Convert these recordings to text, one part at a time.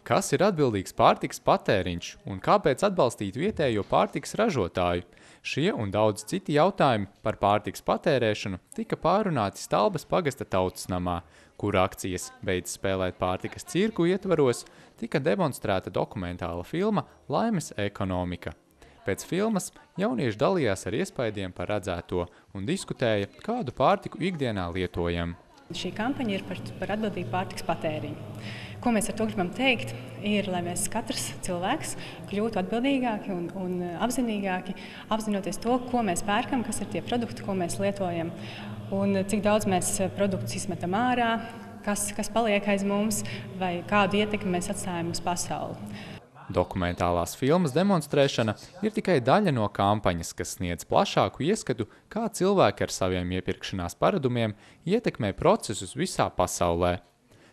Kas ir atbildīgs pārtikas patēriņš un kāpēc atbalstīt vietējo pārtikas ražotāju? Šie un daudz citi jautājumi par pārtikas patērēšanu tika pārunāti Stalbes pagasta tautsnamā, kur akcijas Beidz spēlēt pārtikas cirku ietvaros tika demonstrēta dokumentāla filma Laimes ekonomika. Pēc filmas jaunieši dalījās ar iespaidiem par redzēto un diskutēja, kādu pārtiku ikdienā lietojam. Šī kampaņa ir par atbildīgu pārtikas patēriņu. Ko mēs ar to gribam teikt, ir, lai mēs katrs cilvēks kļūtu atbildīgāki un apzinīgāki, apzinoties to, ko mēs pērkam, kas ir tie produkti, ko mēs lietojam, un cik daudz mēs produktus izmetam ārā, kas paliek aiz mums, vai kādu ietekmi mēs atstājam uz pasauli. Dokumentālās filmas demonstrēšana ir tikai daļa no kampaņas, kas sniedz plašāku ieskatu, kā cilvēki ar saviem iepirkšanās paradumiem ietekmē procesus visā pasaulē.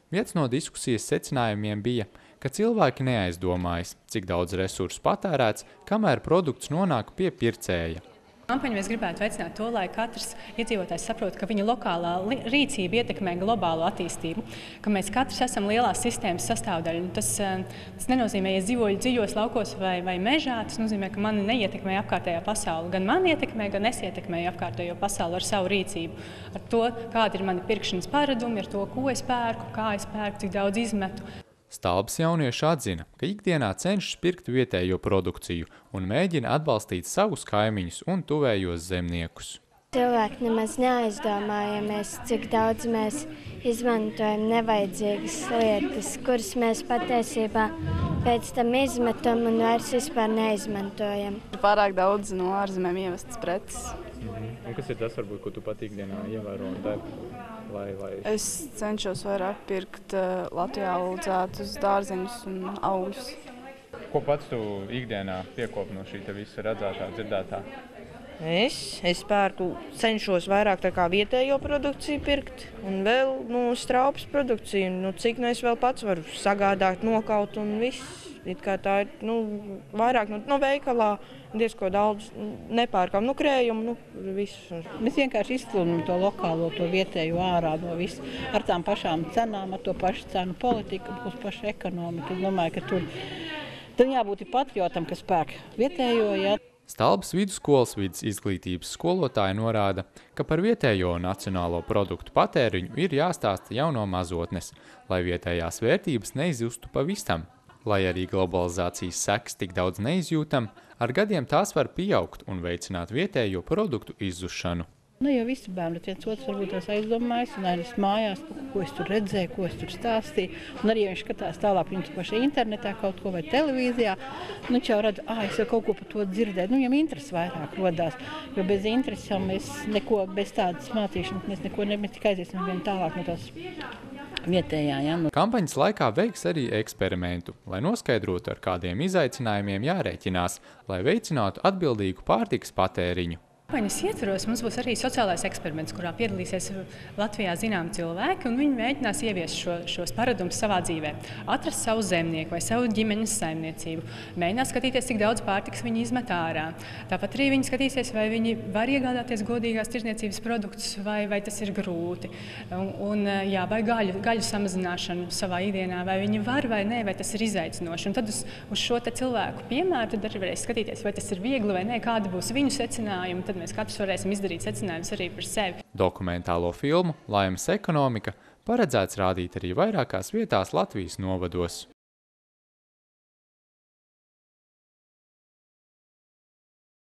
Viens no diskusijas secinājumiem bija, ka cilvēki neaizdomājas, cik daudz resursu patērēts, kamēr produkts nonāk pie pircēja. Kampaņu mēs gribētu veicināt to, lai katrs iedzīvotājs saprot, ka viņa lokālā rīcība ietekmē globālo attīstību, ka mēs katrs esam lielās sistēmas sastāvdaļa. Tas nenozīmē, ja dzīvoju dziļos laukos vai mežā, tas nozīmē, ka mani neietekmē apkārtējā pasaule. Gan mani ietekmē, gan es ietekmēju apkārtējo pasauli ar savu rīcību. Ar to, kādi ir mani pirkšanas paradumi, ar to, ko es pērku, kā es pērku, cik daudz izmetu. Stalbes jaunieši atzina, ka ikdienā cenšas pirkt vietējo produkciju un mēģina atbalstīt savus kaimiņus un tuvējos zemniekus. Cilvēki nemaz neaizdomājamies, cik daudz mēs izmantojam nevajadzīgas lietas, kuras mēs patiesībā pēc tam izmetam un vairs vispār neizmantojam. Pārāk daudz no ārzemēm ievestas preces. Un kas ir tas, varbūt, ko tu pat ikdienā ievēro un dari? Es cenšos vairāk pirkt Latvijā audzētus dārzeņus un augļus. Ko pats tu ikdienā piekopi no šī te visa redzētā, dzirdētā? Es pērku, cenšos vairāk tā kā vietējo produkciju pirkt un vēl straupas produkciju. Cik es vēl pats varu sagādāt, nokaut un viss. It kā tā ir vairāk no veikalā, diezko daudz nepērkam, krējumu, visu. Mēs vienkārši izsludinām to lokālo, to vietējo ārā no visu. Ar tām pašām cenām, ar to pašu cenu politiku, būs paša ekonomika. Es domāju, ka tur jābūt patriotam, kas pērk vietējo. Ja. Stalbes vidusskolas vides izglītības skolotāja norāda, ka par vietējo nacionālo produktu patēriņu ir jāstāsta jau no mazotnes, lai vietējās vērtības neizjustu pavisam. Lai arī globalizācijas sekas tik daudz neizjūtam, ar gadiem tās var pieaugt un veicināt vietējo produktu izzušanu. Jau visi bērni viens otrs varbūt tās aizdomājas, un arī mājās, ko es tur redzēju, ko es tur stāstīju. Un arī, ja viņš skatās tālāk viņu pašai internetā kaut ko vai televīzijā, viņš jau redz, es jau kaut ko par to dzirdēju. Viņam interesi vairāk rodās, jo bez intereses jau mēs neko, bez tādas mācīšanas, mēs tikai aiziesim vien tālāk no tās vietējā. Ja? Kampaņas laikā veiks arī eksperimentu, lai noskaidrotu, ar kādiem izaicinājumiem jārēķinās, lai veicinātu atbildīgu pārtikas patēriņu. Kampaņas ietvaros mums būs arī sociālais eksperiments, kurā piedalīsies Latvijā zināmi cilvēki, un viņi mēģinās ieviest šos paradumus savā dzīvē. Atrast savu zemnieku vai savu ģimenes saimniecību. Mēģinās skatīties, cik daudz pārtikas viņi izmet ārā. Tāpat arī viņi skatīsies, vai viņi var iegādāties godīgās tirdzniecības produktus, vai tas ir grūti. Vai gaļu samazināšanu savā ikdienā, vai viņi var vai nē, vai tas ir izaicinoši. Un tad uz šo te cilvēku piemēru tad arī varēs skatīties, vai tas ir viegli vai nē, kādi būs viņu secinājumi. Tad mēs katrs varēsim izdarīt secinājumus arī par sevi. Dokumentālo filmu Laimes ekonomika paredzēts rādīt arī vairākās vietās Latvijas novados.